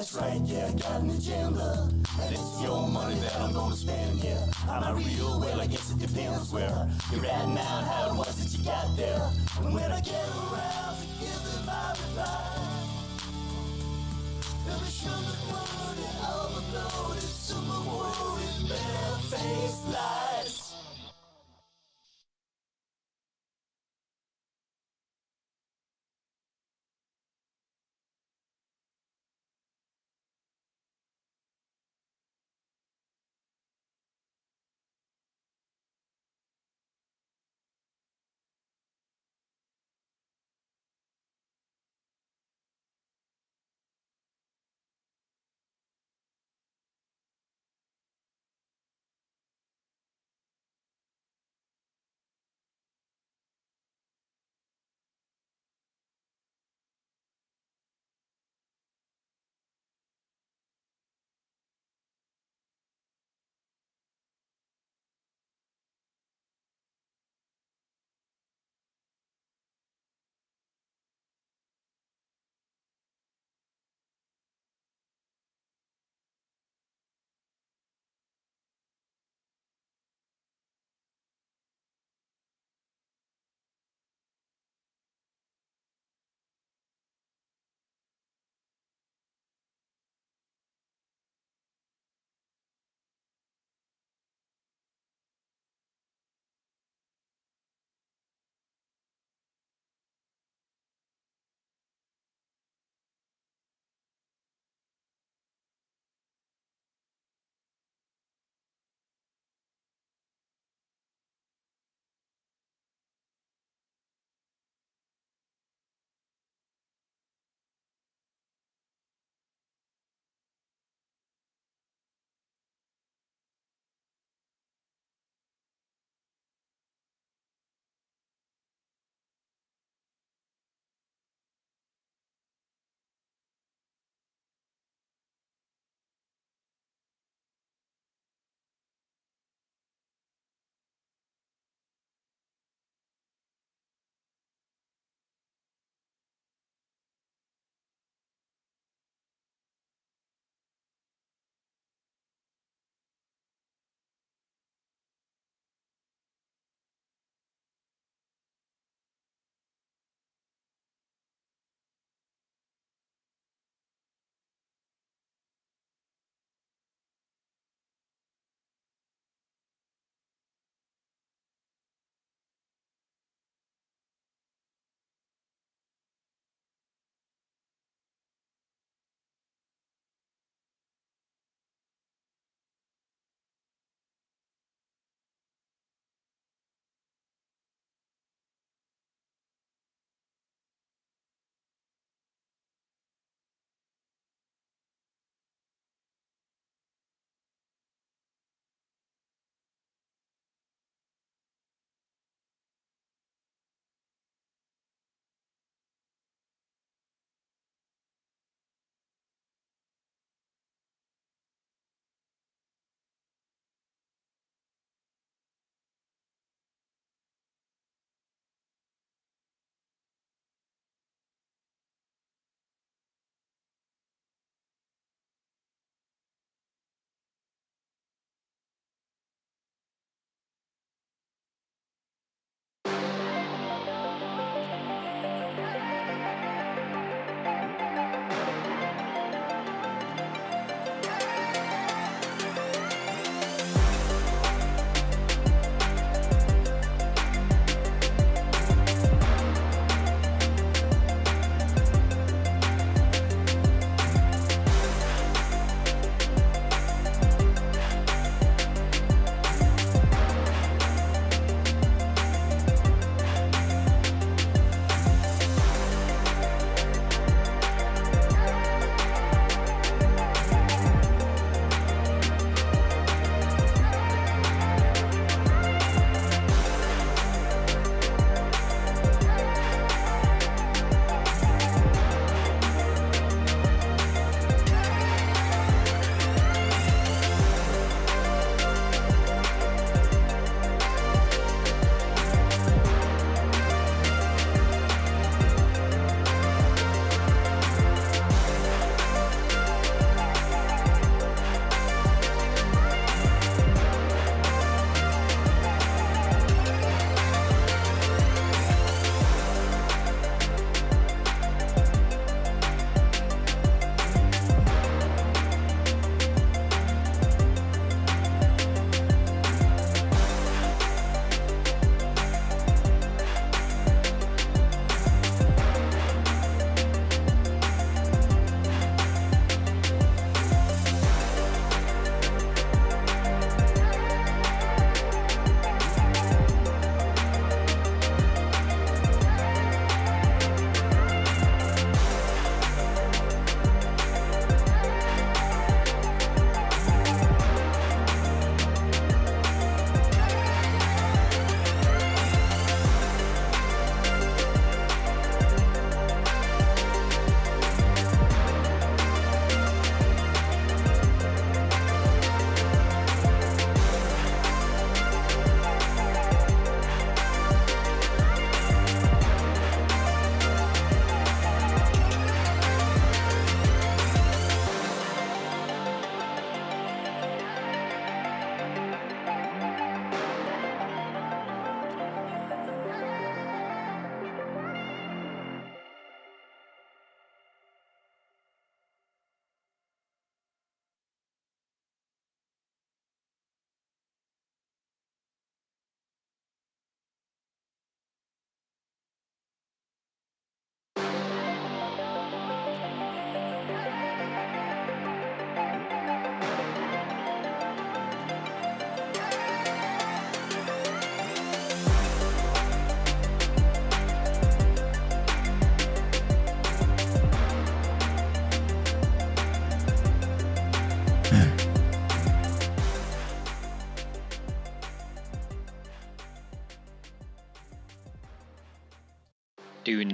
That's right, yeah, I got an agenda, and it's your money that I'm gonna spend, yeah. Am I real? Well, I guess it depends where you're at now and how it was that you got there. And when I get around to giving my reply, every sugar-coated, overloaded, super-worried, bare-faced lies.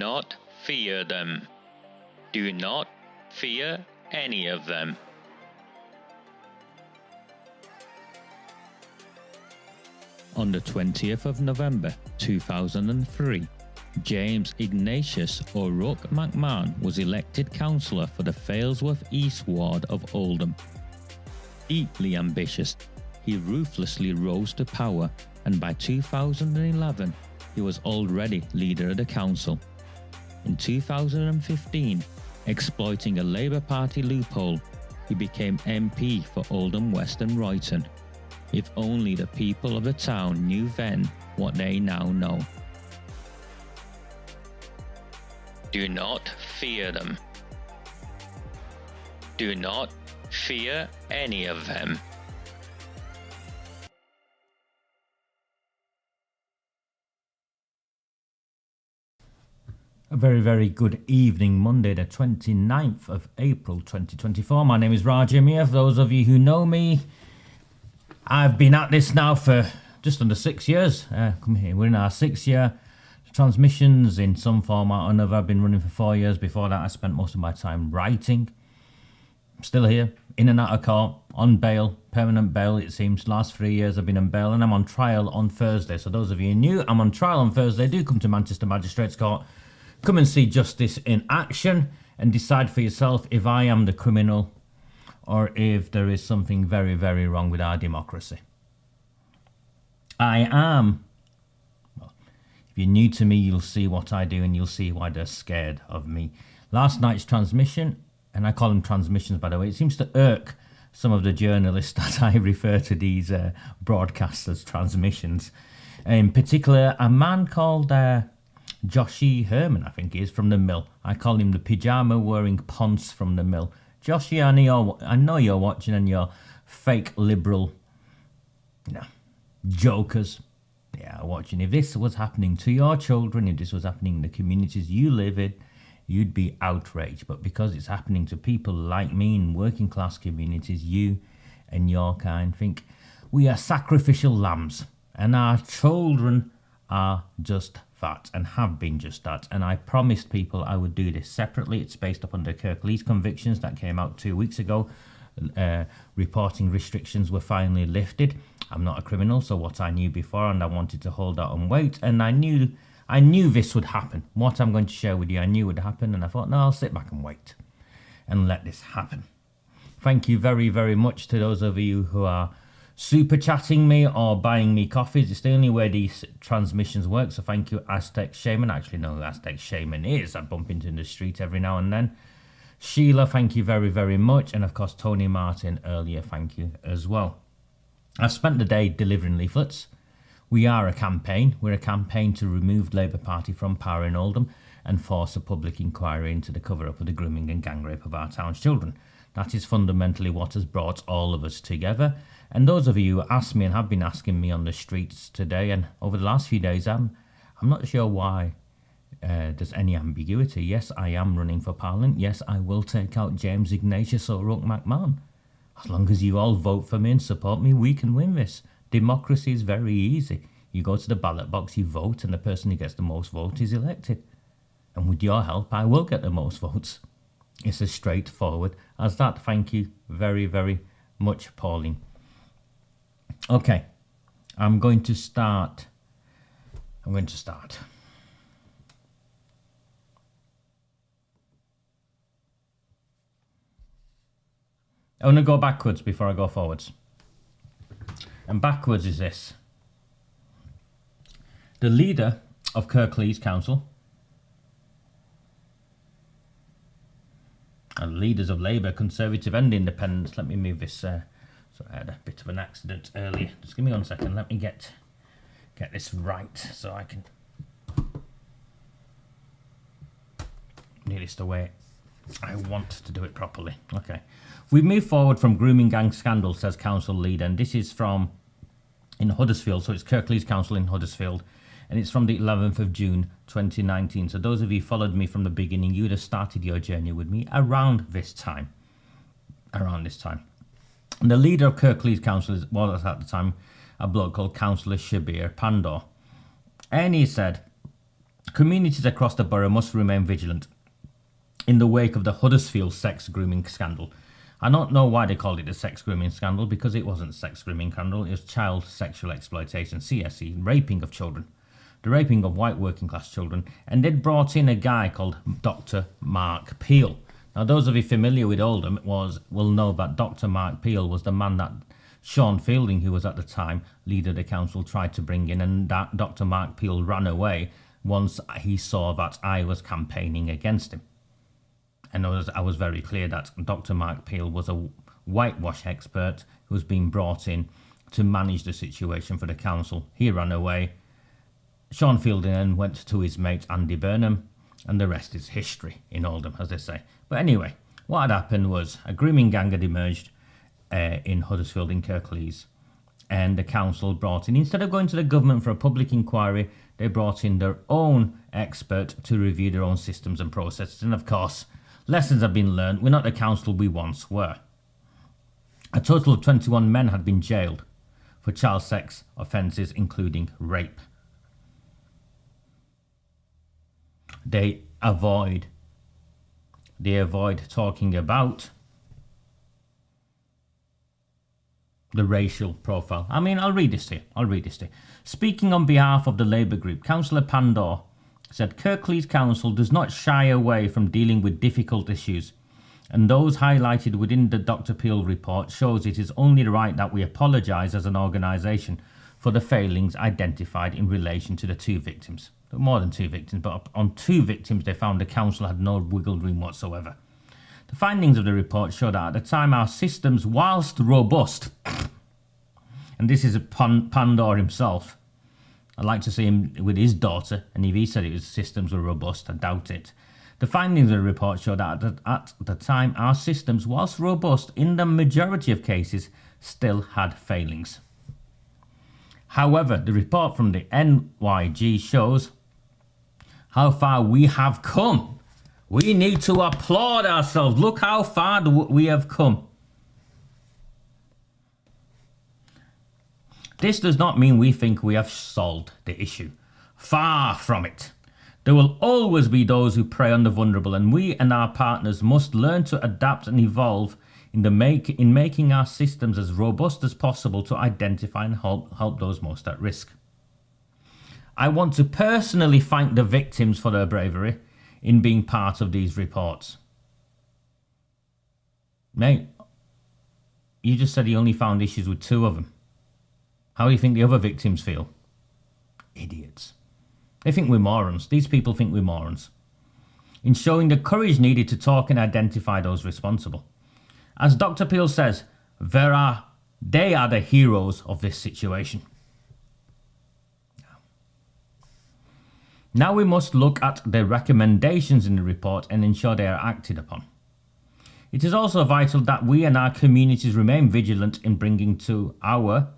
not fear them. Do not fear any of them. On the 20th of November 2003, James Ignatius O'Rourke McMahon was elected councillor for the Failsworth East Ward of Oldham. Deeply ambitious, he ruthlessly rose to power, and by 2011, he was already leader of the council. In 2015, exploiting a Labour Party loophole, he became MP for Oldham West and Royton. If only the people of the town knew then what they now know. Do not fear them. Do not fear any of them. A very, very good evening, Monday the 29th of April 2024. My name is Raj Amir. For those of you who know me, I've been at this now for just under 6 years. Come here, we're in our 6th year. Transmissions in some format or another. I've been running for 4 years. Before that, I spent most of my time writing. I'm still here, in and out of court, on bail, permanent bail it seems. Last 3 years I've been on bail, and I'm on trial on Thursday. So those of you who knew, I'm on trial on Thursday. Do come to Manchester Magistrates Court. Come and see justice in action and decide for yourself if I am the criminal or if there is something very, very wrong with our democracy. I am. Well, if you're new to me, you'll see what I do and you'll see why they're scared of me. Last night's transmission, and I call them transmissions by the way, it seems to irk some of the journalists that I refer to these broadcasts as transmissions. In particular, a man called Joshy Herman, I think he is, from the Mill. I call him the pyjama-wearing Ponce from the Mill. Joshy, I know you're watching, and you're fake liberal, jokers. Yeah, watching. If this was happening to your children, if this was happening in the communities you live in, you'd be outraged. But because it's happening to people like me in working class communities, you and your kind think we are sacrificial lambs, and our children are just that and have been just that. And I promised people I would do this separately. It's based upon the Kirklees convictions that came out 2 weeks ago. Reporting restrictions were finally lifted. I'm not a criminal, so what I knew before, and I wanted to hold out and wait, and I knew this would happen. What I'm going to share with you, I knew would happen, and I thought, no, I'll sit back and wait and let this happen. Thank you very, very much to those of you who are super chatting me or buying me coffees. It's the only way these transmissions work, so thank you, Aztec Shaman. I actually know who Aztec Shaman is. I bump into in the street every now and then. Sheila, thank you very, very much. And of course, Tony Martin earlier, thank you as well. I've spent the day delivering leaflets. We are a campaign. We're a campaign to remove Labour Party from power in Oldham and force a public inquiry into the cover-up of the grooming and gang rape of our town's children. That is fundamentally what has brought all of us together. And those of you who asked me and have been asking me on the streets today and over the last few days, I'm not sure why there's any ambiguity. Yes, I am running for Parliament. Yes, I will take out James Ignatius O'Rourke McMahon. As long as you all vote for me and support me, we can win this. Democracy is very easy. You go to the ballot box, you vote, and the person who gets the most votes is elected. And with your help, I will get the most votes. It's as straightforward as that. Thank you very, very much, Pauline. Okay, I'm going to start. I want to go backwards before I go forwards. And backwards is this. The leader of Kirklees Council and leaders of Labour, Conservative and Independents. Let me move this. Sorry, I had a bit of an accident earlier. Just give me 1 second. Let me get this right so I can do this the way I want to do it properly. Okay. We move forward from grooming gang scandal, says council leader, and this is from in Huddersfield, so it's Kirklees Council in Huddersfield, and it's from the 11th of June 2019. So those of you who followed me from the beginning, you would have started your journey with me around this time. And the leader of Kirklees Council was at the time a bloke called Councillor Shabir Pandor. And he said, Communities across the borough must remain vigilant in the wake of the Huddersfield sex grooming scandal. I don't know why they called it a sex grooming scandal, because it wasn't a sex grooming scandal, it was child sexual exploitation, CSE, raping of children, the raping of white working class children, and they'd brought in a guy called Dr. Mark Peel. Now, those of you familiar with Oldham will know that Dr. Mark Peel was the man that Sean Fielding, who was at the time leader of the council, tried to bring in, and that Dr. Mark Peel ran away once he saw that I was campaigning against him. And I was very clear that Dr. Mark Peel was a whitewash expert who was being brought in to manage the situation for the council. He ran away. Sean Fielding then went to his mate Andy Burnham, and the rest is history in Oldham, as they say. But anyway, what had happened was a grooming gang had emerged in Huddersfield in Kirklees, and the council brought in, instead of going to the government for a public inquiry, they brought in their own expert to review their own systems and processes. And of course, lessons have been learned. We're not the council we once were. A total of 21 men had been jailed for child sex offences, including rape. They avoid talking about the racial profile. I mean, I'll read this here. Speaking on behalf of the Labour group, Councillor Pandor said Kirklees Council does not shy away from dealing with difficult issues, and those highlighted within the Dr. Peel report shows it is only right that we apologise as an organisation for the failings identified in relation to the two victims. More than two victims, but on two victims they found the council had no wiggle room whatsoever. The findings of the report show that at the time our systems, whilst robust, and this is Pandor himself, I'd like to see him with his daughter, and if he said his systems were robust, I doubt it. The findings of the report show that at the time our systems, whilst robust, in the majority of cases, still had failings. However, the report from the NYG shows how far we have come. We need to applaud ourselves. Look how far we have come. This does not mean we think we have solved the issue. Far from it. There will always be those who prey on the vulnerable, and we and our partners must learn to adapt and evolve in making our systems as robust as possible to identify and help those most at risk. I want to personally thank the victims for their bravery in being part of these reports. Mate, you just said he only found issues with two of them. How do you think the other victims feel? Idiots. They think we're morons. These people think we're morons. In showing the courage needed to talk and identify those responsible. As Dr. Peel says, they are the heroes of this situation. Now we must look at the recommendations in the report and ensure they are acted upon. It is also vital that we and our communities remain vigilant in bringing to our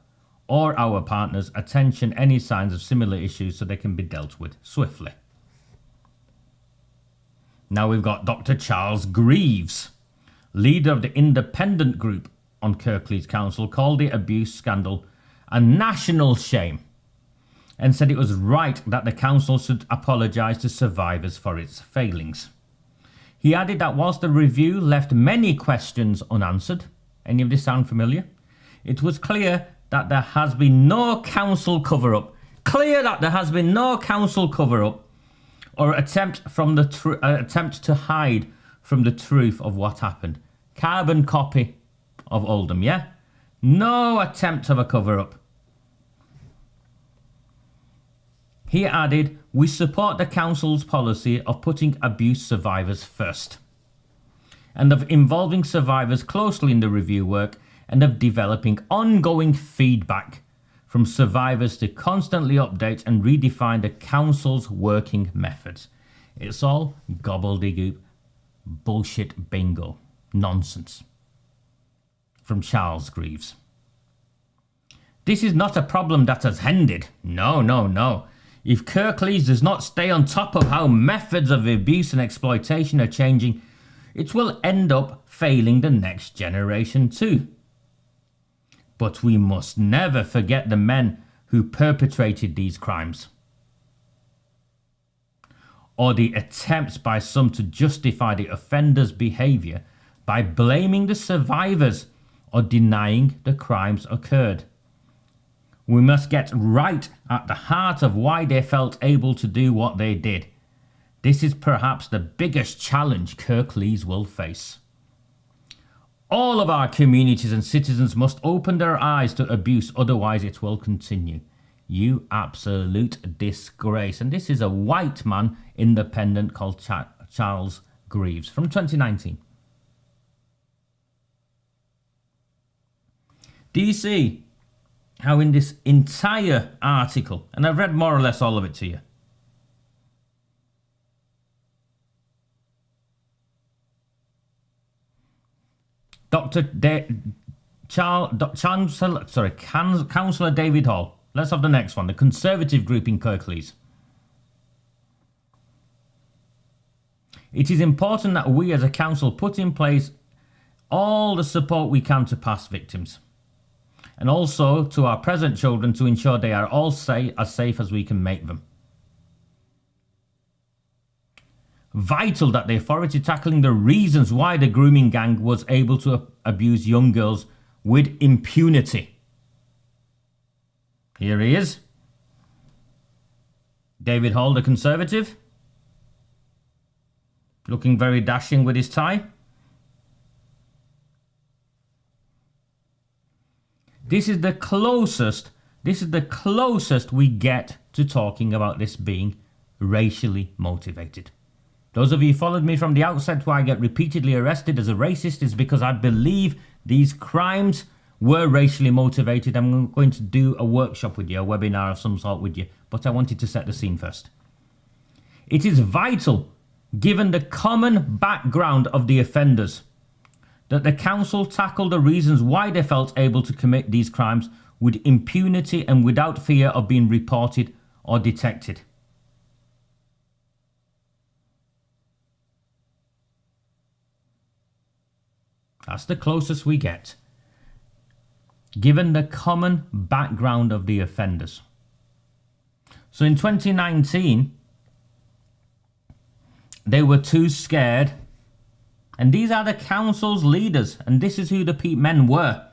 partners' attention any signs of similar issues so they can be dealt with swiftly. Now we've got Dr. Charles Greaves, leader of the independent group on Kirklees Council, called the abuse scandal a national shame and said it was right that the council should apologise to survivors for its failings. He added that whilst the review left many questions unanswered, any of this sound familiar? It was clear that there has been no council cover-up. Clear that there has been no council cover-up or attempt to hide from the truth of what happened. Carbon copy of Oldham, yeah? No attempt of a cover-up. He added, we support the council's policy of putting abuse survivors first and of involving survivors closely in the review work and of developing ongoing feedback from survivors to constantly update and redefine the council's working methods. It's all gobbledygook, bullshit bingo, nonsense. From Charles Greaves. This is not a problem that has ended. No. If Kirklees does not stay on top of how methods of abuse and exploitation are changing, it will end up failing the next generation too. But we must never forget the men who perpetrated these crimes. or the attempts by some to justify the offender's behaviour by blaming the survivors or denying the crimes occurred. We must get right at the heart of why they felt able to do what they did. This is perhaps the biggest challenge Kirklees will face. All of our communities and citizens must open their eyes to abuse, otherwise it will continue. You absolute disgrace. And this is a white man independent called Charles Greaves from 2019. Do you see how in this entire article, and I've read more or less all of it to you, Councillor David Hall. Let's have the next one. The Conservative group in Kirklees. It is important that we as a council put in place all the support we can to past victims, and also to our present children to ensure they are all as safe as we can make them. Vital that the authority tackling the reasons why the grooming gang was able to abuse young girls with impunity. Here he is. David Hall, the Conservative. Looking very dashing with his tie. This is the closest we get to talking about this being racially motivated. Those of you who followed me from the outset why I get repeatedly arrested as a racist is because I believe these crimes were racially motivated. I'm going to do a workshop with you, a webinar of some sort with you, but I wanted to set the scene first. It is vital, given the common background of the offenders, that the council tackle the reasons why they felt able to commit these crimes with impunity and without fear of being reported or detected. That's the closest we get, given the common background of the offenders. So in 2019, they were too scared, and these are the council's leaders, and this is who the men were,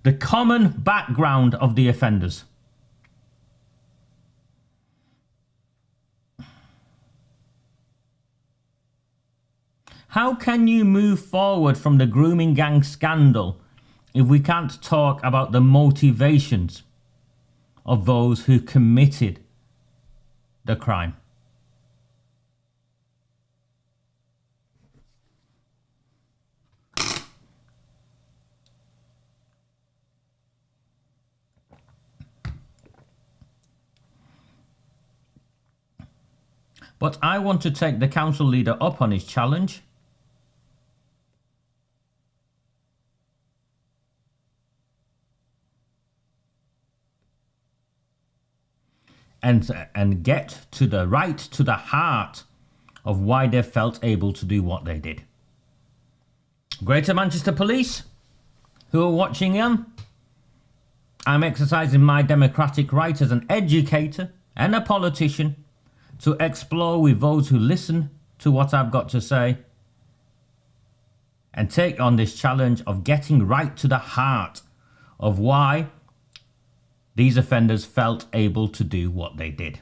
the common background of the offenders. How can you move forward from the grooming gang scandal if we can't talk about the motivations of those who committed the crime? But I want to take the council leader up on his challenge. And get to the heart of why they felt able to do what they did. Greater Manchester Police, who are watching in, I'm exercising my democratic right as an educator and a politician to explore with those who listen to what I've got to say and take on this challenge of getting right to the heart of why these offenders felt able to do what they did.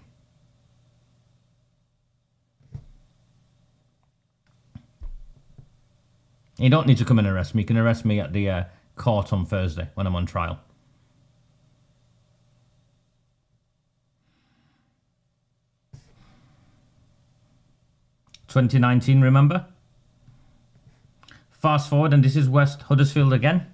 You don't need to come and arrest me. You can arrest me at the court on Thursday when I'm on trial. (2019), remember? Fast forward, and this is West Huddersfield again.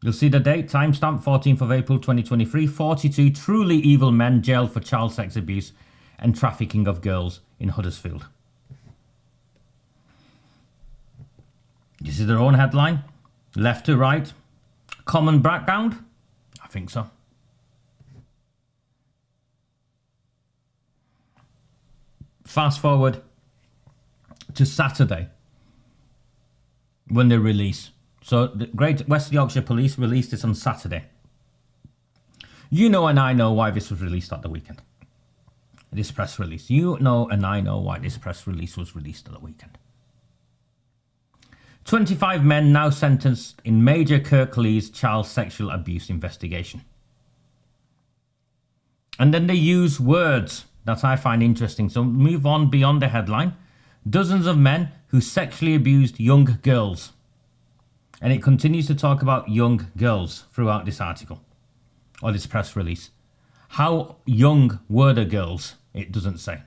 You'll see the date, timestamp, 14th of April 2023. 42 truly evil men jailed for child sex abuse and trafficking of girls in Huddersfield. This is their own headline. Left to right. Common background? I think so. Fast forward to Saturday when they release. So the Great West Yorkshire Police released this on Saturday. You know and I know why this was released at the weekend. this press release. You know and I know why this press release was released at the weekend. 25 men now sentenced in major Kirklees child sexual abuse investigation. And then they use words that I find interesting. So move on beyond the headline. Dozens of men who sexually abused young girls. And it continues to talk about young girls throughout this article or this press release. How young were the girls? It doesn't say.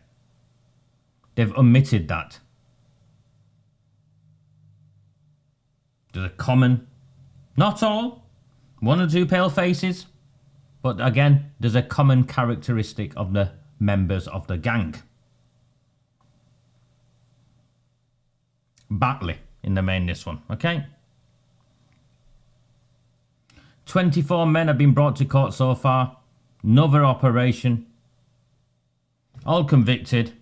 They've omitted that. There's a common, not all, one or two pale faces, but again, there's a common characteristic of the members of the gang. Batley in the main, this one, okay? 24 men have been brought to court so far. Another operation. All convicted.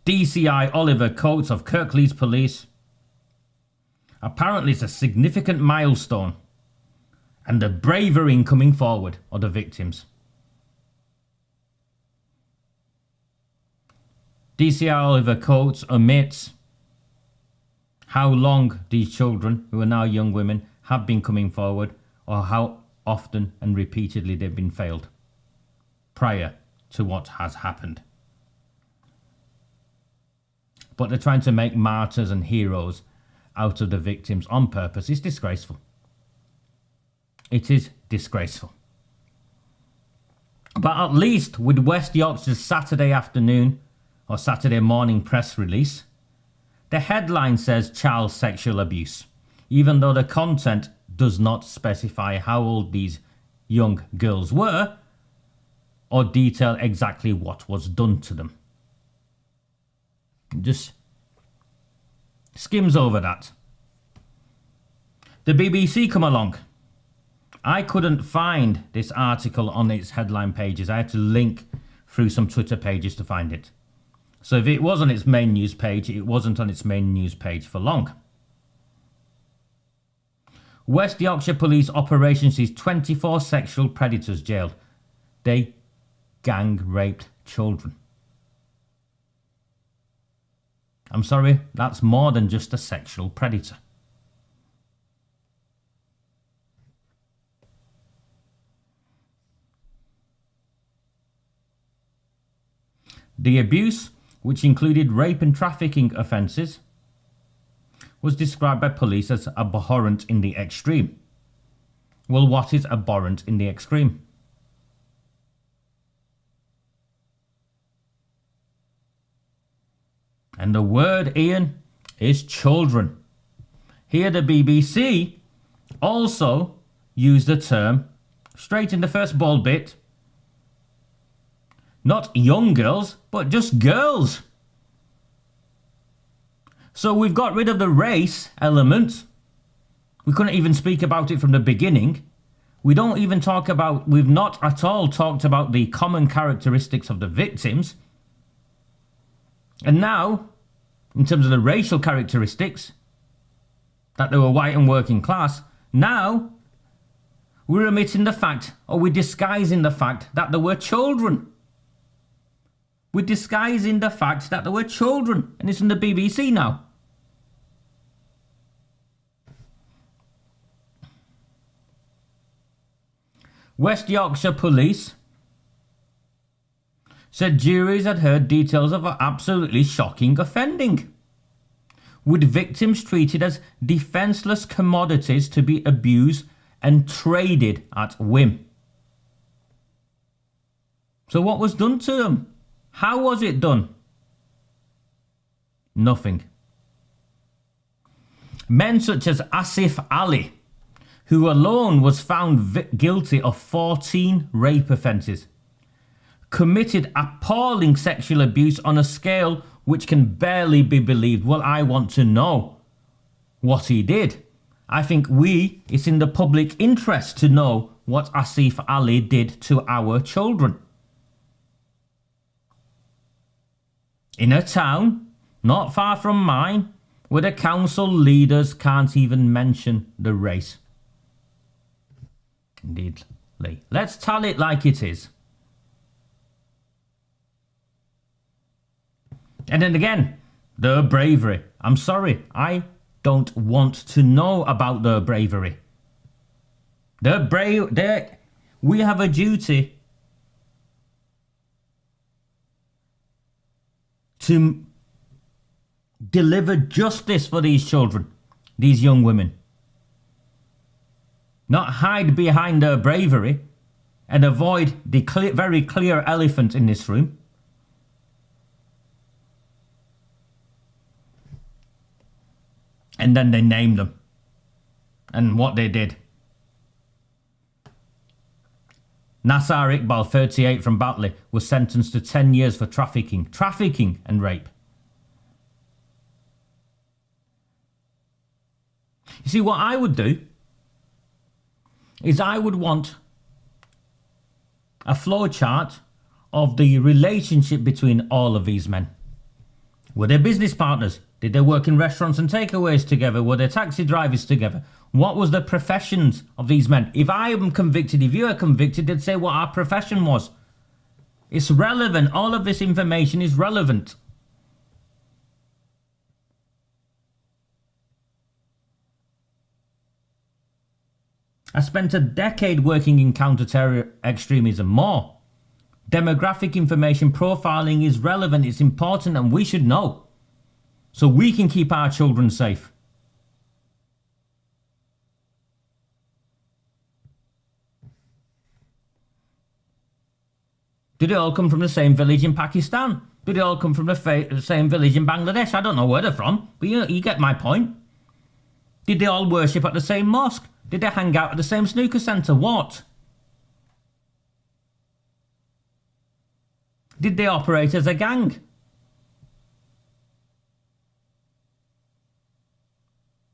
DCI Oliver Coates of Kirklees Police. Apparently it's a significant milestone. And the bravery in coming forward of the victims. DCI Oliver Coates omits how long these children, who are now young women, have been coming forward, or how often and repeatedly they've been failed prior to what has happened. But they're trying to make martyrs and heroes out of the victims on purpose. It's disgraceful. It is disgraceful. But at least with West Yorkshire's Saturday afternoon or Saturday morning press release, the headline says child sexual abuse, even though the content does not specify how old these young girls were or detail exactly what was done to them. Just skims over that. The BBC come along. I couldn't find this article on its headline pages. I had to link through some Twitter pages to find it. So if it was on its main news page, it wasn't on its main news page for long. West Yorkshire Police Operation sees 24 sexual predators jailed. They gang raped children. I'm sorry, that's more than just a sexual predator. The abuse, which included rape and trafficking offences, was described by police as abhorrent in the extreme. Well, what is abhorrent in the extreme? And the word, Ian, is children. Here the BBC also used the term, straight in the first bold bit, not young girls, but just girls. So we've got rid of the race element. We couldn't even speak about it from the beginning. We've not at all talked about the common characteristics of the victims. And now, in terms of the racial characteristics, that they were white and working class, now we're omitting the fact, or we're disguising the fact that there were children. We're disguising the fact that there were children, and it's in the BBC now. West Yorkshire Police said juries had heard details of absolutely shocking offending, with victims treated as defenceless commodities to be abused and traded at whim. So what was done to them? How was it done? Nothing. Men such as Asif Ali, who alone was found guilty of 14 rape offences, committed appalling sexual abuse on a scale which can barely be believed. Well, I want to know what he did. I think it's in the public interest to know what Asif Ali did to our children. In a town not far from mine, where the council leaders can't even mention the race. Indeed, Lee. Let's tell it like it is. And then again, their bravery. I'm sorry, I don't want to know about their bravery. They're brave. We have a duty to deliver justice for these children, these young women. Not hide behind their bravery and avoid the very clear elephant in this room. And then they named them and what they did. Nassar Iqbal, 38, from Batley, was sentenced to 10 years for trafficking and rape. You see, what I would do is I would want a flow chart of the relationship between all of these men. Were they business partners? Did they work in restaurants and takeaways together? Were they taxi drivers together? What was the professions of these men? If I am convicted, if you are convicted, they'd say what our profession was. It's relevant. All of this information is relevant. I spent a decade working in counter-terror extremism. More. Demographic information profiling is relevant, it's important, and we should know. So we can keep our children safe. Did it all come from the same village in Pakistan? Did it all come from the same village in Bangladesh? I don't know where they're from, but you get my point. Did they all worship at the same mosque? Did they hang out at the same snooker centre? What? Did they operate as a gang?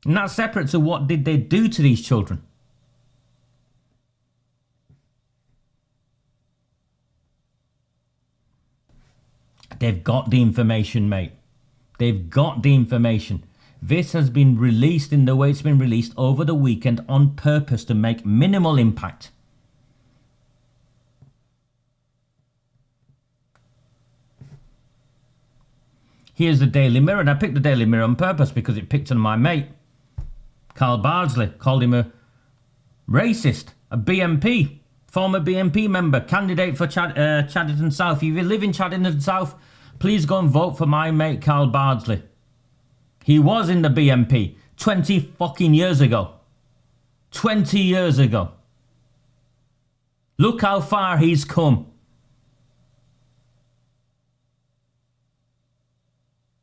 And that's separate to what did they do to these children. They've got the information, mate. They've got the information. This has been released in the way it's been released over the weekend on purpose to make minimal impact. Here's the Daily Mirror, and I picked the Daily Mirror on purpose because it picked on my mate. Carl Bardsley called him a racist, a BNP, former BNP member, candidate for Chadderton South. If you live in Chadderton South, please go and vote for my mate Carl Bardsley. He was in the BNP 20 fucking years ago. 20 years ago. Look how far he's come.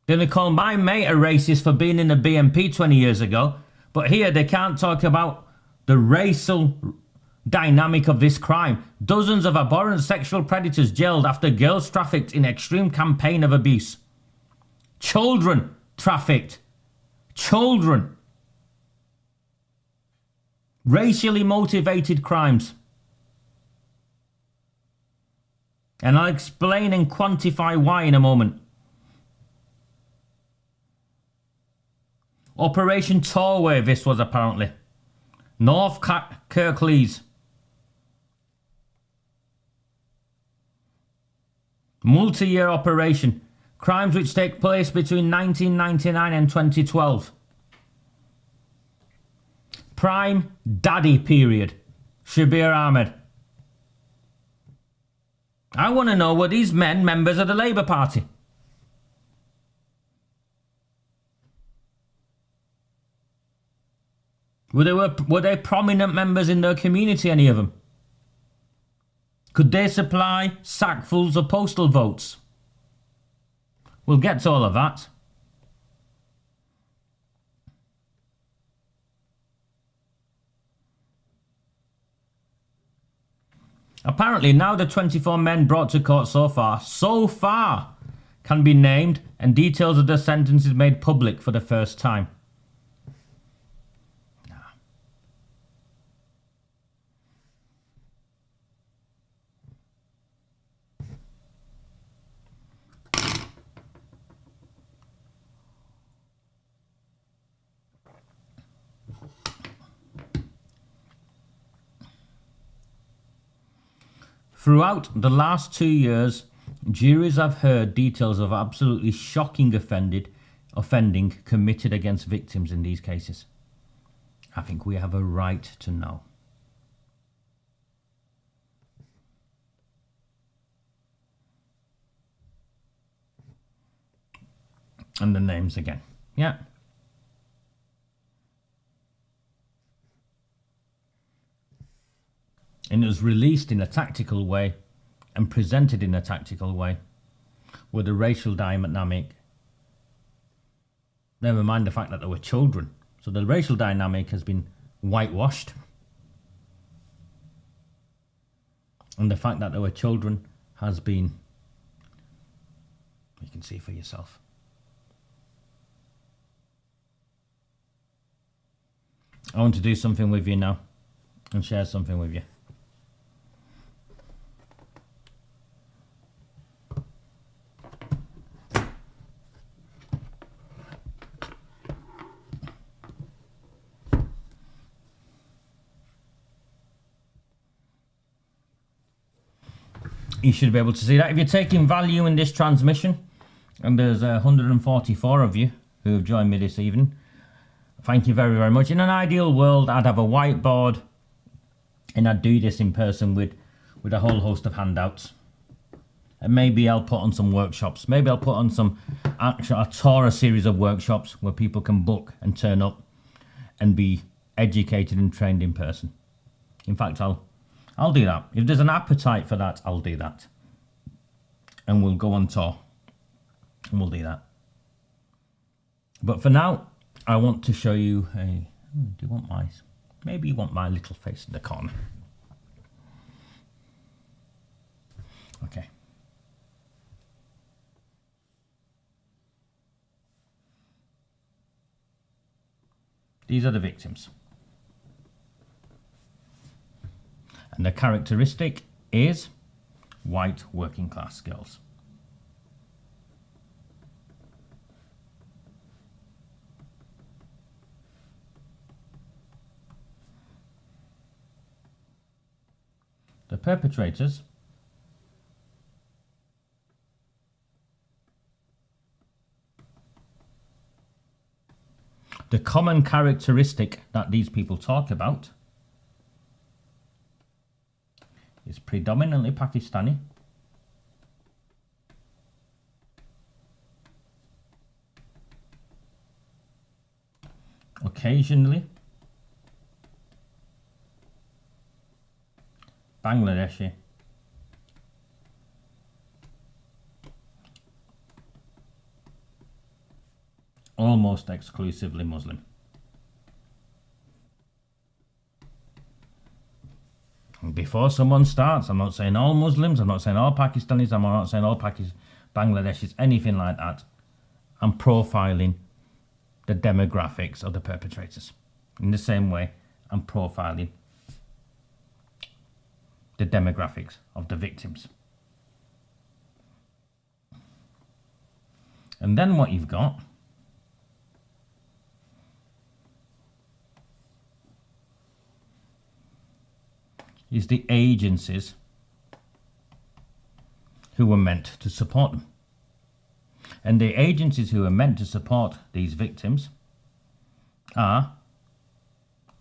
Then they call my mate a racist for being in the BNP 20 years ago. But here they can't talk about the racial dynamic of this crime. Dozens of abhorrent sexual predators jailed after girls trafficked in extreme campaign of abuse. Children trafficked. Children. Racially motivated crimes. And I'll explain and quantify why in a moment. Operation Tourway, this was apparently. North Kirklees. Multi-year operation. Crimes which take place between 1999 and 2012. Prime Daddy period. Shabir Ahmed. I want to know, were these men members of the Labour Party? Were they prominent members in their community, any of them? Could they supply sackfuls of postal votes? We'll get to all of that. Apparently, now the 24 men brought to court so far, can be named and details of their sentences made public for the first time. Throughout the last 2 years, juries have heard details of absolutely shocking offending committed against victims in these cases. I think we have a right to know. And the names again. Yeah. And it was released in a tactical way and presented in a tactical way with a racial dynamic. Never mind the fact that there were children. So the racial dynamic has been whitewashed. And the fact that there were children has been, you can see for yourself. I want to do something with you now and share something with you. You should be able to see that. If you're taking value in this transmission, and there's 144 of you who have joined me this evening, thank you very, very much. In an ideal world, I'd have a whiteboard and I'd do this in person with a whole host of handouts. And maybe I'll put on some workshops. Maybe I'll put on some a tour series of workshops where people can book and turn up and be educated and trained in person. In fact, I'll do that. If there's an appetite for that, I'll do that. And we'll go on tour. And we'll do that. But for now, I want to show you do you want my, maybe you want my little face in the corner. Okay. These are the victims. And the characteristic is white working class girls. The perpetrators the common characteristic that these people talk about is predominantly Pakistani, occasionally Bangladeshi, almost exclusively Muslim. And before someone starts, I'm not saying all Muslims, I'm not saying all Pakistanis, I'm not saying all Bangladeshis, anything like that. I'm profiling the demographics of the perpetrators. In the same way, I'm profiling the demographics of the victims. And then what you've got is the agencies who were meant to support them. And the agencies who are meant to support these victims are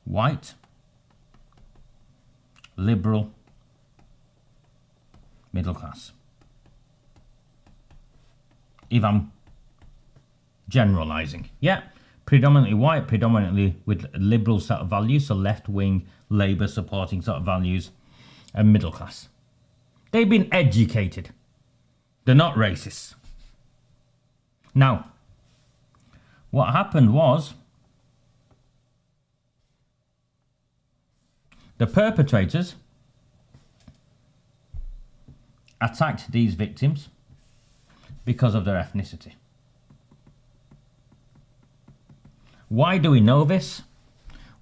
white, liberal, middle class. If I'm generalizing, yeah, predominantly white, predominantly with liberal sort of values, so left-wing, Labour supporting sort of values, and middle class. They've been educated. They're not racist. Now, what happened was the perpetrators attacked these victims because of their ethnicity. Why do we know this?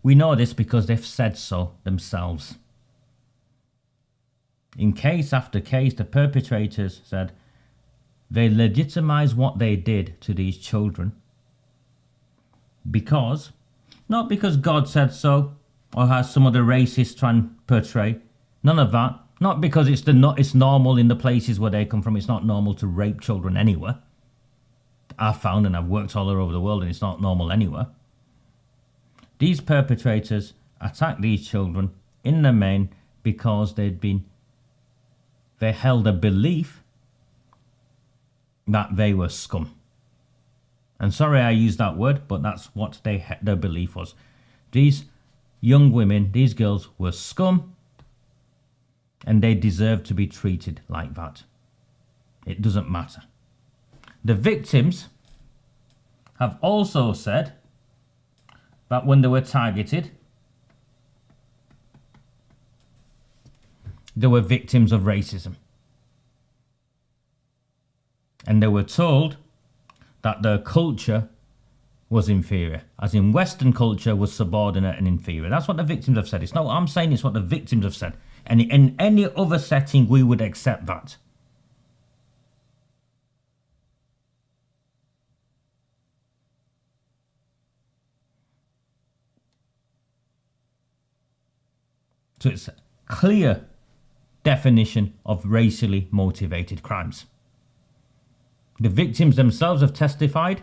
We know this because they've said so themselves. In case after case, the perpetrators said they legitimize what they did to these children because, not because God said so or has some other racist trying to portray, none of that. Not because it's normal in the places where they come from. It's not normal to rape children anywhere. I've found, and I've worked all over the world, and it's not normal anywhere. These perpetrators attacked these children in the main because they held a belief that they were scum. And sorry I used that word, but that's what their belief was. These young women, these girls were scum, and they deserve to be treated like that. It doesn't matter. The victims have also said that when they were targeted, they were victims of racism. And they were told that their culture was inferior, as in Western culture was subordinate and inferior. That's what the victims have said. It's not what I'm saying, it's what the victims have said. And in any other setting, we would accept that. So it's a clear definition of racially motivated crimes. The victims themselves have testified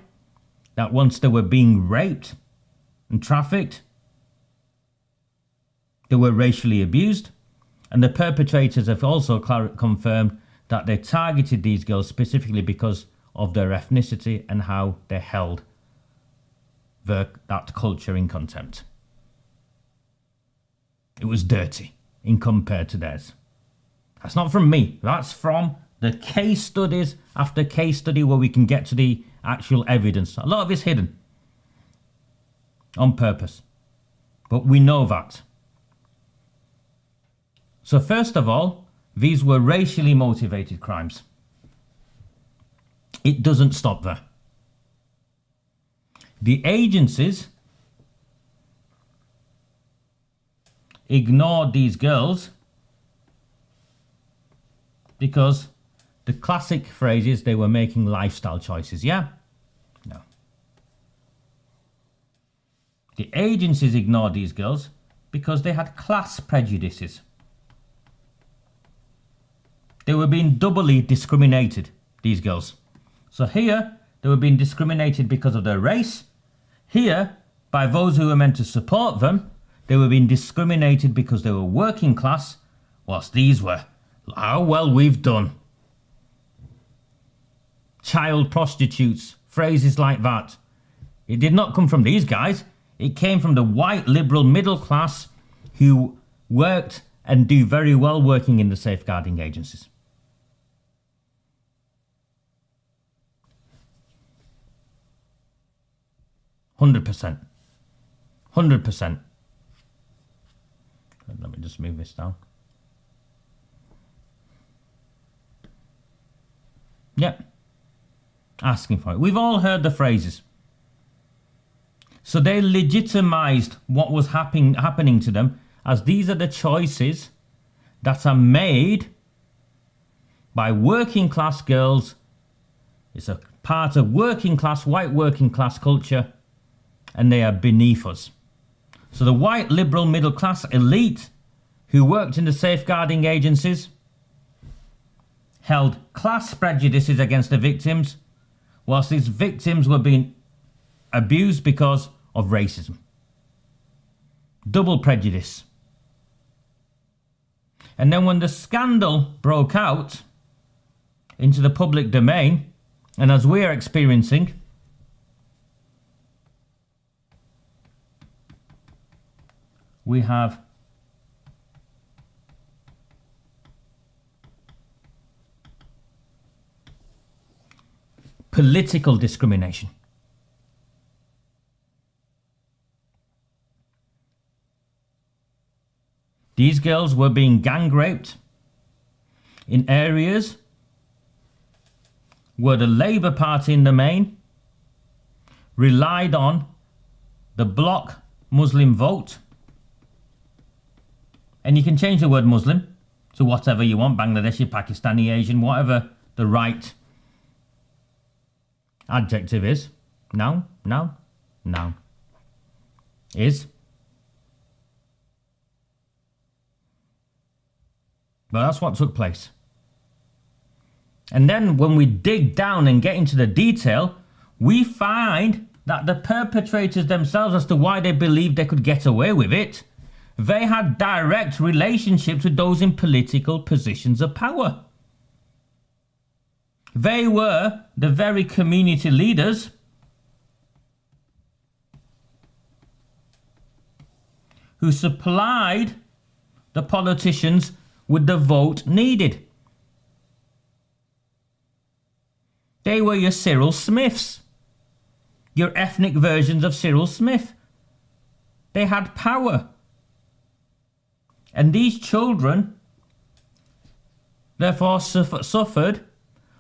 that once they were being raped and trafficked, they were racially abused, and the perpetrators have also confirmed that they targeted these girls specifically because of their ethnicity and how they held that culture in contempt. It was dirty in compared to theirs. That's not from me. That's from the case studies after case study where we can get to the actual evidence. A lot of it's hidden on purpose, but we know that. So first of all, these were racially motivated crimes. It doesn't stop there. The agencies ignored these girls because the classic phrase is they were making lifestyle choices, yeah? No. The agencies ignored these girls because they had class prejudices. They were being doubly discriminated, these girls. So here, they were being discriminated because of their race. Here, by those who were meant to support them, they were being discriminated because they were working class, whilst these were, how well we've done. Child prostitutes, phrases like that. It did not come from these guys. It came from the white liberal middle class who worked and do very well working in the safeguarding agencies. %100%. 100%. Let me just move this down. Yep. Asking for it. We've all heard the phrases. So they legitimized what was happening to them as these are the choices that are made by working class girls. It's a part of working class, white working class culture, and they are beneath us. So the white liberal middle class elite who worked in the safeguarding agencies held class prejudices against the victims, whilst these victims were being abused because of racism. Double prejudice. And then when the scandal broke out into the public domain, and as we are experiencing, we have political discrimination. These girls were being gang raped in areas where the Labour Party in the main relied on the bloc Muslim vote. And you can change the word Muslim to whatever you want, Bangladeshi, Pakistani, Asian, whatever the right adjective is. Noun. Is. But that's what took place. And then when we dig down and get into the detail, we find that the perpetrators themselves, as to why they believed they could get away with it, they had direct relationships with those in political positions of power. They were the very community leaders who supplied the politicians with the vote needed. They were your Cyril Smiths, your ethnic versions of Cyril Smith. They had power. And these children, therefore, suffered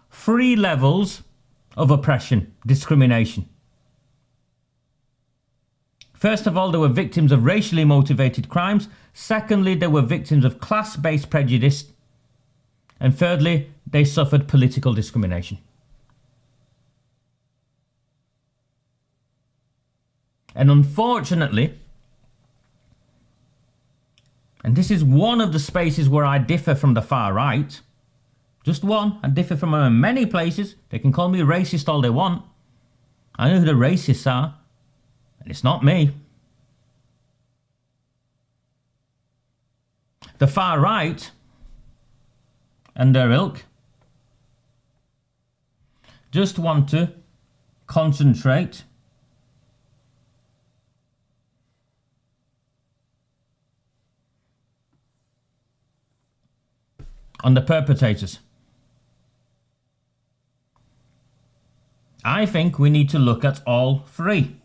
3 levels of oppression, discrimination. First of all, they were victims of racially motivated crimes. Secondly, they were victims of class-based prejudice. And thirdly, they suffered political discrimination. And unfortunately, and this is one of the spaces where I differ from the far right, just one, I differ from them in many places. They can call me racist all they want. I know who the racists are, and it's not me. The far right and their ilk just want to concentrate on the perpetrators. I think we need to look at all 3.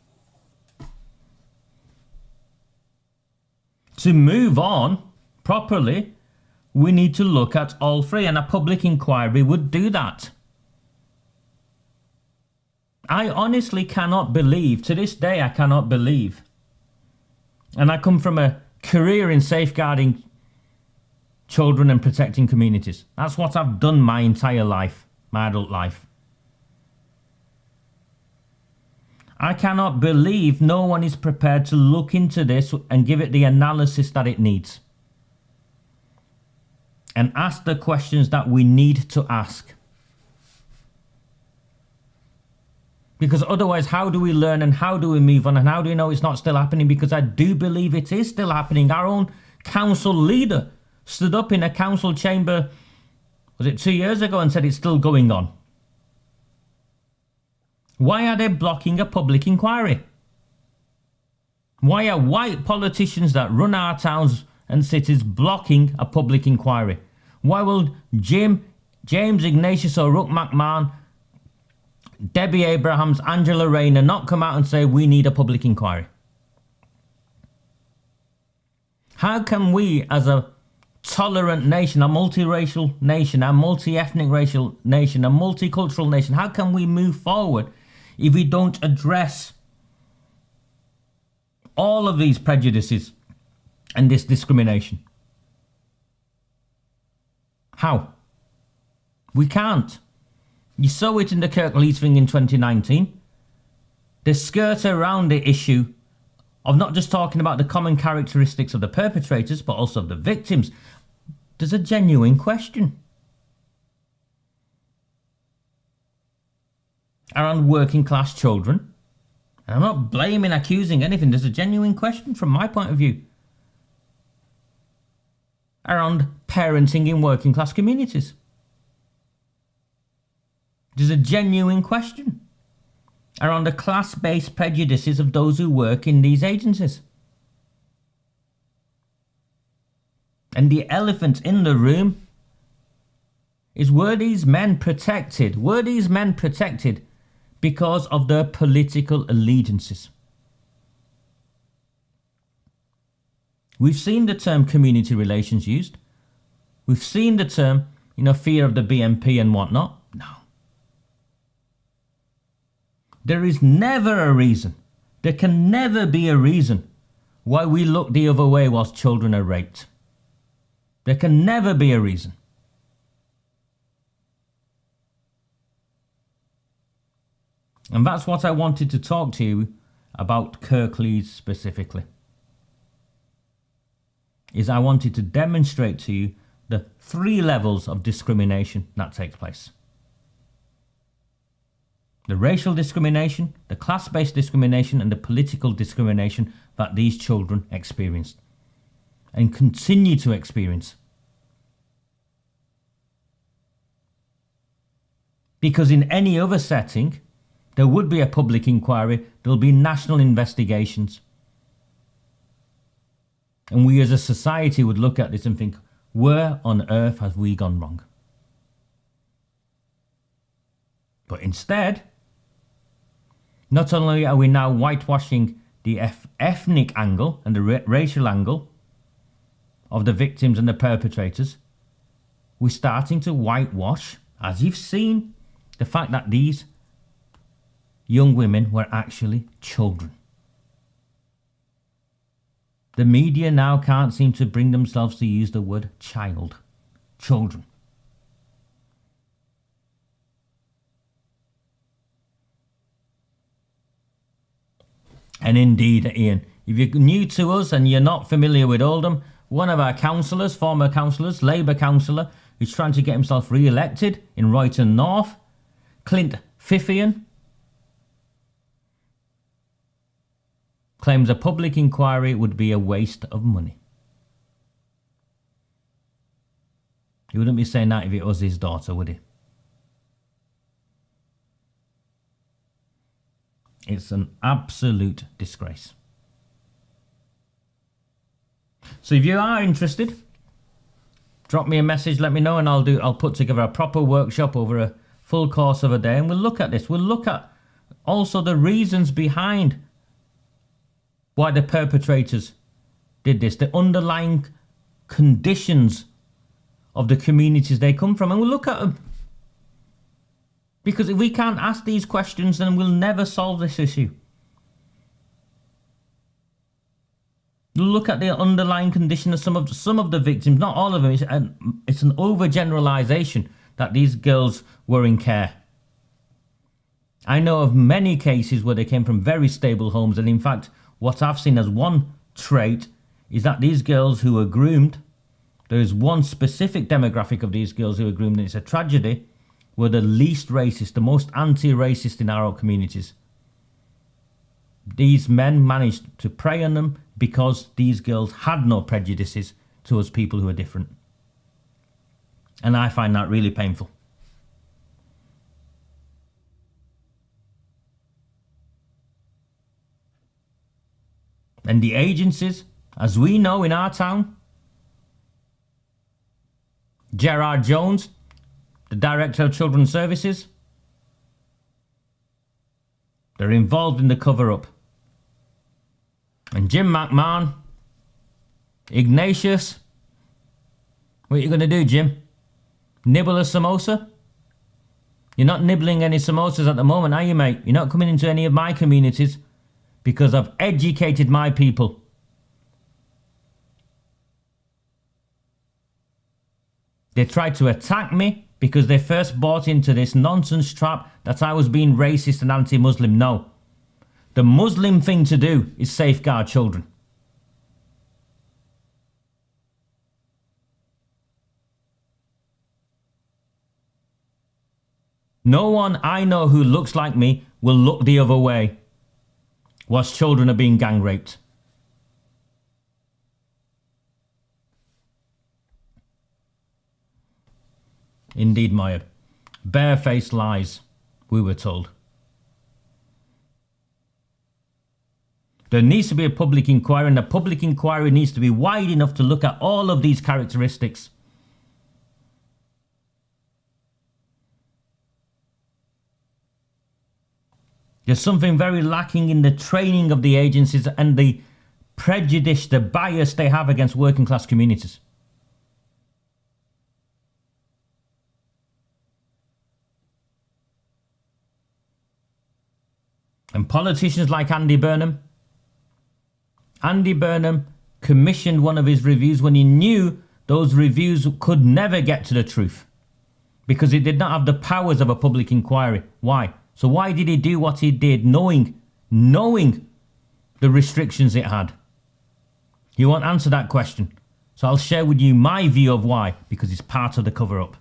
To move on properly, we need to look at all 3, and a public inquiry would do that. I honestly cannot believe, to this day I cannot believe, and I come from a career in safeguarding children and protecting communities. That's what I've done my entire life, my adult life. I cannot believe no one is prepared to look into this and give it the analysis that it needs. And ask the questions that we need to ask. Because otherwise, how do we learn and how do we move on and how do we know it's not still happening? Because I do believe it is still happening. Our own council leader stood up in a council chamber, was it 2 years ago, and said it's still going on. Why are they blocking a public inquiry? Why are white politicians that run our towns and cities blocking a public inquiry? Why will James Ignatius O'Rourke McMahon, Debbie Abrahams, Angela Rayner not come out and say we need a public inquiry? How can we, as a tolerant nation, a multiracial nation, a multi-ethnic racial nation, a multicultural nation, how can we move forward if we don't address all of these prejudices and this discrimination? How? We can't. You saw it in the Kirklees thing in 2019. They skirt around the issue of not just talking about the common characteristics of the perpetrators, but also of the victims. There's a genuine question around working class children. And I'm not blaming, accusing anything. There's a genuine question from my point of view around parenting in working class communities. There's a genuine question around the class-based prejudices of those who work in these agencies. And the elephant in the room is, were these men protected? Were these men protected because of their political allegiances? We've seen the term community relations used. We've seen the term, fear of the BNP and whatnot. No. There is never a reason, there can never be a reason why we look the other way whilst children are raped. There can never be a reason. And that's what I wanted to talk to you about Kirklees specifically. Is I wanted to demonstrate to you the 3 levels of discrimination that takes place. The racial discrimination, the class-based discrimination, and the political discrimination that these children experienced and continue to experience. Because in any other setting, there would be a public inquiry, there'll be national investigations. And we as a society would look at this and think, where on earth have we gone wrong? But instead, not only are we now whitewashing the ethnic angle and the racial angle of the victims and the perpetrators, we're starting to whitewash, as you've seen, the fact that these young women were actually children. The media now can't seem to bring themselves to use the word child. Children. And indeed, Ian, if you're new to us and you're not familiar with Oldham, one of our councillors, former councillors, Labour councillor, who's trying to get himself re-elected in Royton North, Clint Fiffian, claims a public inquiry would be a waste of money. He wouldn't be saying that if it was his daughter, would he? It's an absolute disgrace. So if you are interested, drop me a message, let me know, and I'll put together a proper workshop over a full course of a day, and we'll look at this. We'll look at also the reasons behind why the perpetrators did this, the underlying conditions of the communities they come from, and we'll look at them. Because if we can't ask these questions, then we'll never solve this issue. We'll look at the underlying condition of some of the victims, not all of them. It's an overgeneralization that these girls were in care. I know of many cases where they came from very stable homes, and in fact, what I've seen as one trait is that these girls who were groomed, there is one specific demographic of these girls who were groomed, and it's a tragedy, were the least racist, the most anti-racist in our communities. These men managed to prey on them because these girls had no prejudices towards people who are different. And I find that really painful. And the agencies, as we know in our town, Gerard Jones, the Director of Children's Services, they're involved in the cover-up. And Jim McMahon, Ignatius, what are you going to do, Jim? Nibble a samosa? You're not nibbling any samosas at the moment, are you, mate? You're not coming into any of my communities because I've educated my people. They tried to attack me because they first bought into this nonsense trap that I was being racist and anti-Muslim. No. The Muslim thing to do is safeguard children. No one I know who looks like me will look the other way whilst children are being gang raped. Indeed, Maya. Barefaced lies, we were told. There needs to be a public inquiry, and the public inquiry needs to be wide enough to look at all of these characteristics. There's something very lacking in the training of the agencies and the prejudice, the bias they have against working class communities. And politicians like Andy Burnham commissioned one of his reviews when he knew those reviews could never get to the truth because it did not have the powers of a public inquiry. Why? So why did he do what he did knowing the restrictions it had? He won't answer that question. So I'll share with you my view of why, because it's part of the cover-up.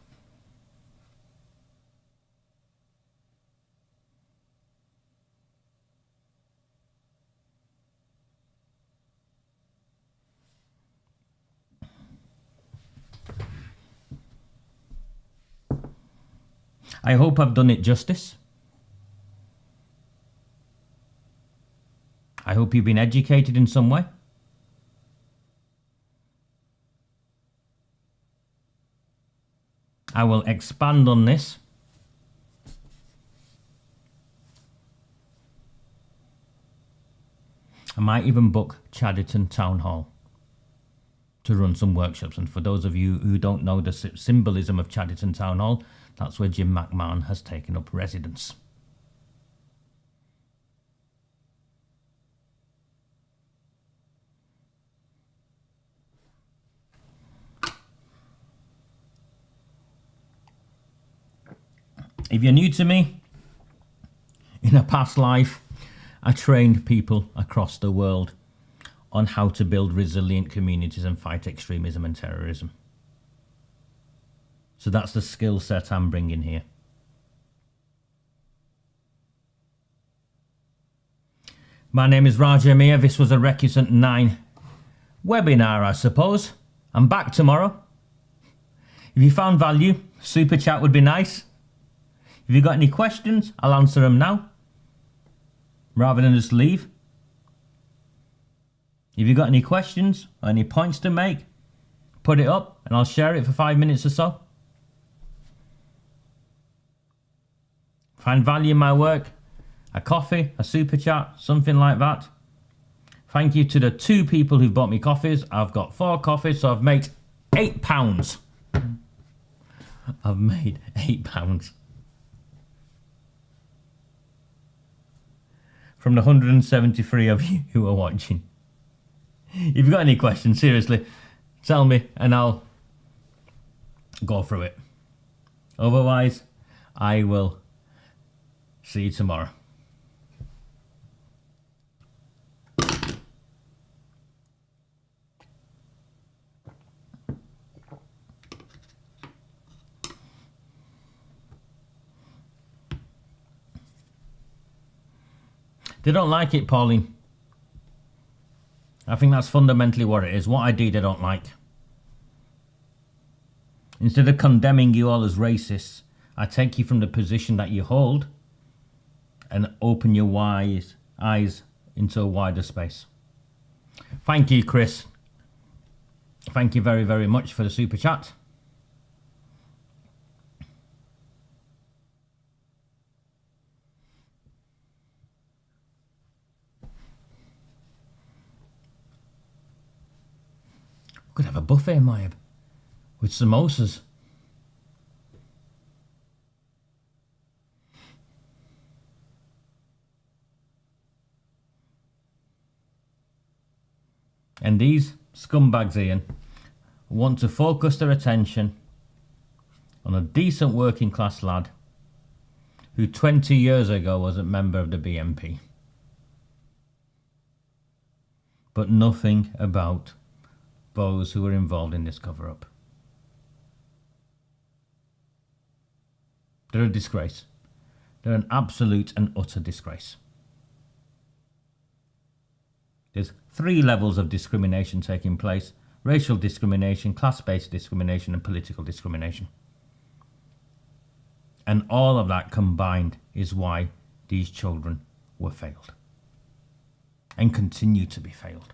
I hope I've done it justice. I hope you've been educated in some way. I will expand on this. I might even book Chadderton Town Hall to run some workshops. And for those of you who don't know the symbolism of Chadderton Town Hall, that's where Jim McMahon has taken up residence. If you're new to me, in a past life, I trained people across the world on how to build resilient communities and fight extremism and terrorism. So that's the skill set I'm bringing here. My name is Raja Mir. This was a Recusant 9 webinar, I suppose. I'm back tomorrow. If you found value, super chat would be nice. If you've got any questions, I'll answer them now, rather than just leave. If you've got any questions or any points to make, put it up and I'll share it for 5 minutes or so. Find value in my work, a coffee, a super chat, something like that. Thank you to the 2 people who've bought me coffees. I've got 4 coffees, so I've made £8. I've made £8 from the 173 of you who are watching. If you've got any questions, seriously, tell me and I'll go through it. Otherwise, I will see you tomorrow. They don't like it, Pauline. I think that's fundamentally what it is. What I do, they don't like. Instead of condemning you all as racists, I take you from the position that you hold and open your eyes into a wider space. Thank you, Chris. Thank you very, very much for the super chat. We could have a buffet, Mayab, with samosas. And these scumbags, Ian, want to focus their attention on a decent working class lad who 20 years ago was a member of the BNP. But nothing about those who were involved in this cover-up. They're a disgrace. They're an absolute and utter disgrace. There's 3 levels of discrimination taking place: racial discrimination, class-based discrimination, and political discrimination. And all of that combined is why these children were failed and continue to be failed.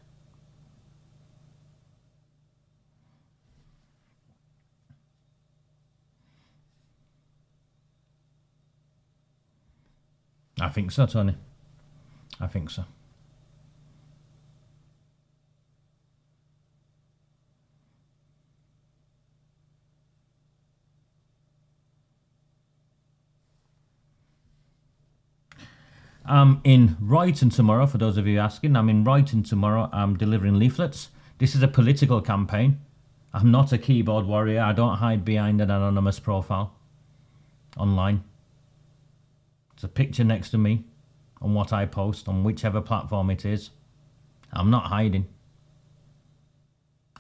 I think so, Tony. I think so. I'm in Royton tomorrow, for those of you asking. I'm in Royton tomorrow. I'm delivering leaflets. This is a political campaign. I'm not a keyboard warrior. I don't hide behind an anonymous profile online. There's a picture next to me on what I post on whichever platform it is. I'm not hiding.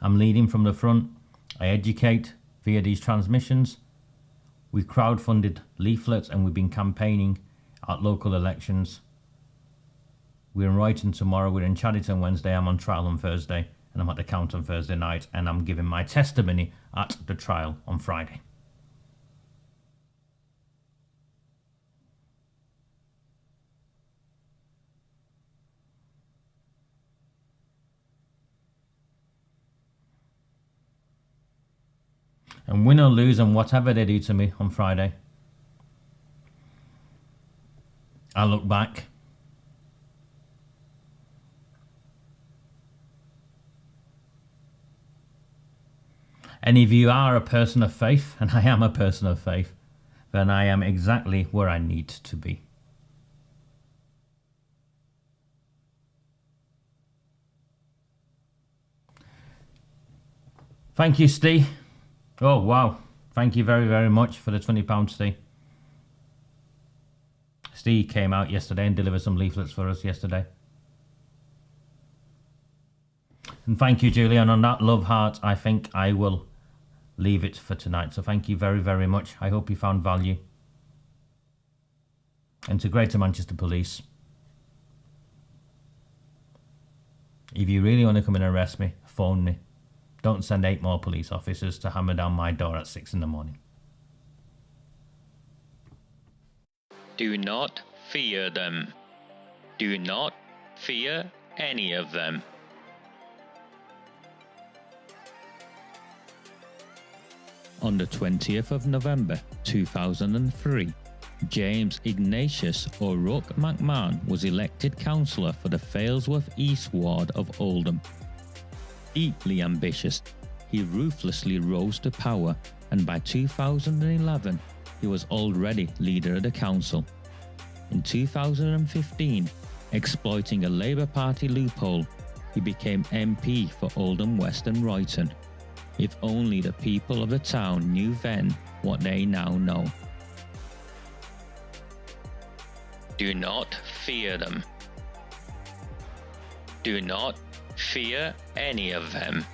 I'm leading from the front. I educate via these transmissions. We crowdfunded leaflets and we've been campaigning at local elections. We're in Royton tomorrow, we're in Chadderton Wednesday, I'm on trial on Thursday, and I'm at the count on Thursday night, and I'm giving my testimony at the trial on Friday. And win or lose and whatever they do to me on Friday, I look back and if you are a person of faith, and I am a person of faith, then I am exactly where I need to be. Thank you, Steve. Oh, wow. Thank you very, very much for the £20, Steve. Steve came out yesterday and delivered some leaflets for us yesterday. And thank you, Julie. And on that love heart, I think I will leave it for tonight. So thank you very, very much. I hope you found value. And to Greater Manchester Police, if you really want to come and arrest me, phone me. Don't send 8 more police officers to hammer down my door at 6 in the morning. Do not fear them. Do not fear any of them. On the 20th of November 2003, James Ignatius O'Rourke McMahon was elected councillor for the Failsworth East Ward of Oldham. Deeply ambitious, he ruthlessly rose to power, and by 2011 he was already leader of the council. In 2015, exploiting a Labour Party loophole, he became MP for Oldham West and Royton. If only the people of the town knew then what they now know. Do not fear them. Do not fear any of them.